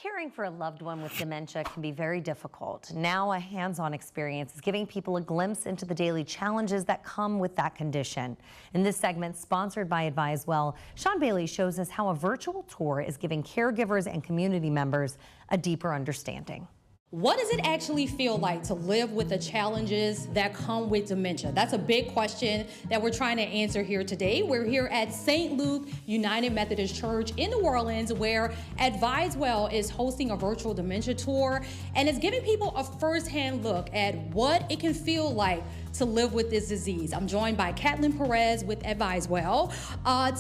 Caring for a loved one with dementia can be very difficult. Now, a hands-on experience is giving people a glimpse into the daily challenges that come with that condition. In this segment, sponsored by AdviseWell, Sean Bailey shows us how a virtual tour is giving caregivers and community members a deeper understanding. What does it actually feel like to live with the challenges that come with dementia? That's a big question that we're trying to answer here today. We're here at St. Luke United Methodist Church in New Orleans, where AdviseWell is hosting a virtual dementia tour, and it's giving people a firsthand look at what it can feel like to live with this disease. I'm joined by Kathleen Perez with AdviseWell.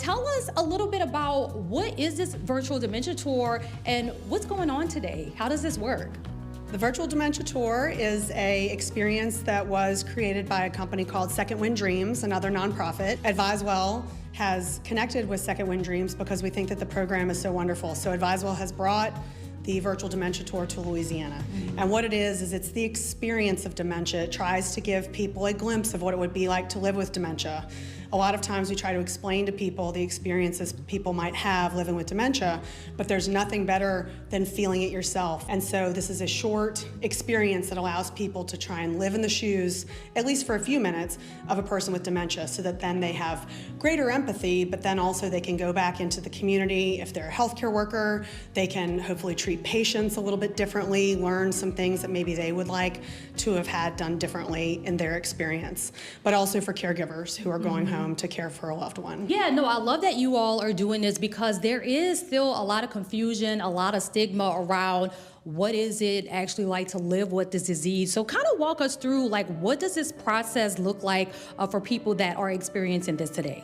Tell us a little bit about what is this virtual dementia tour and what's going on today? How does this work? The Virtual Dementia Tour is an experience that was created by a company called Second Wind Dreams, another nonprofit. AdviseWell has connected with Second Wind Dreams because we think that the program is so wonderful. So AdviseWell has brought the Virtual Dementia Tour to Louisiana. And what it is it's the experience of dementia. It tries to give people a glimpse of what it would be like to live with dementia. A lot of times we try to explain to people the experiences people might have living with dementia, but there's nothing better than feeling it yourself. And so this is a short experience that allows people to try and live in the shoes, at least for a few minutes, of a person with dementia, so that then they have greater empathy, but then also they can go back into the community. If they're a healthcare worker, they can hopefully treat patients a little bit differently, learn some things that maybe they would like to have had done differently in their experience, but also for caregivers who are going home to care for a loved one. Yeah, no, I love that you all are doing this because there is still a lot of confusion, a lot of stigma around what is it actually like to live with this disease. So kind of walk us through, like, what does this process look like for people that are experiencing this today?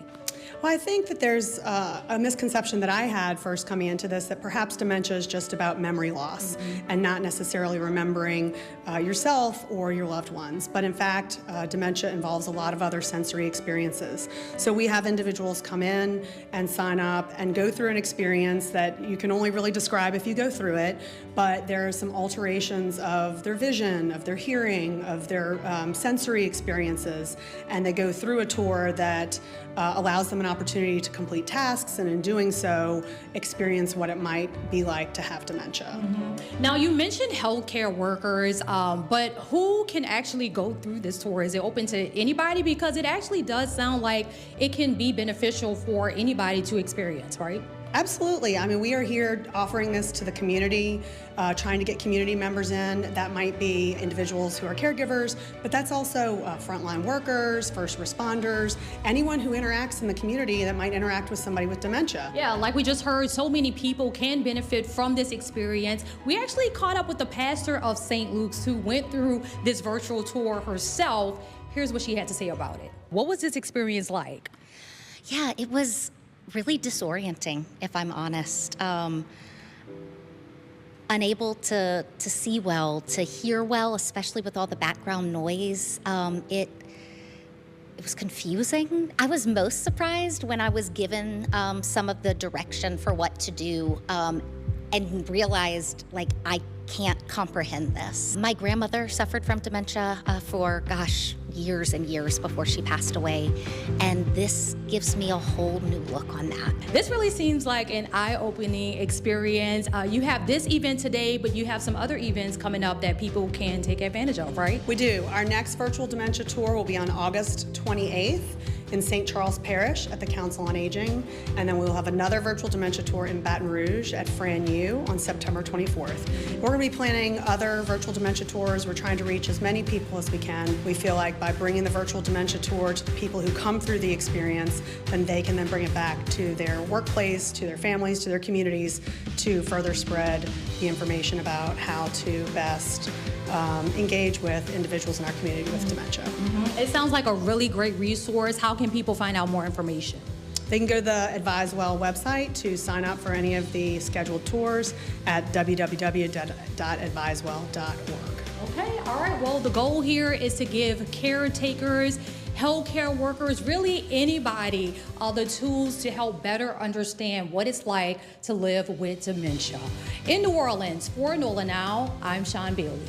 Well, I think that there's a misconception that I had first coming into this, that perhaps dementia is just about memory loss and not necessarily remembering yourself or your loved ones. But in fact, dementia involves a lot of other sensory experiences. So we have individuals come in and sign up and go through an experience that you can only really describe if you go through it, but there are some alterations of their vision, of their hearing, of their sensory experiences, and they go through a tour that allows them an opportunity to complete tasks, and in doing so, experience what it might be like to have dementia. Now, you mentioned healthcare workers, but who can actually go through this tour? Is it open to anybody? Because it actually does sound like it can be beneficial for anybody to experience, right? Absolutely. I mean, we are here offering this to the community, trying to get community members in. That might be individuals who are caregivers, but that's also frontline workers, first responders, anyone who interacts in the community that might interact with somebody with dementia. Yeah, like we just heard, so many people can benefit from this experience. We actually caught up with the pastor of St. Luke's who went through this virtual tour herself. Here's what she had to say about it. What was this experience like? Yeah, it was really disorienting, if I'm honest. Unable to see well, to hear well, especially with all the background noise. It was confusing. I was most surprised when I was given some of the direction for what to do and realized, like, I can't comprehend this. My grandmother suffered from dementia for, years and years before she passed away, and this gives me a whole new look on that. This really seems like an eye-opening experience. You have this event today, but you have some other events coming up that people can take advantage of, right? We do. Our next virtual dementia tour will be on August 28th in St. Charles Parish at the Council on Aging, and then we will have another virtual dementia tour in Baton Rouge at Fran U on September 24th. We're going to be planning other virtual dementia tours. We're trying to reach as many people as we can. We feel like by bringing the virtual dementia tour to the people who come through the experience, then they can then bring it back to their workplace, to their families, to their communities, to further spread the information about how to best engage with individuals in our community with dementia. It sounds like a really great resource. How can people find out more information? They can go to the AdviseWell website to sign up for any of the scheduled tours at www.advisewell.org. Okay, all right. Well, the goal here is to give caretakers, healthcare workers, really anybody, the tools to help better understand what it's like to live with dementia. In New Orleans, for NOLA Now, I'm Sean Bailey.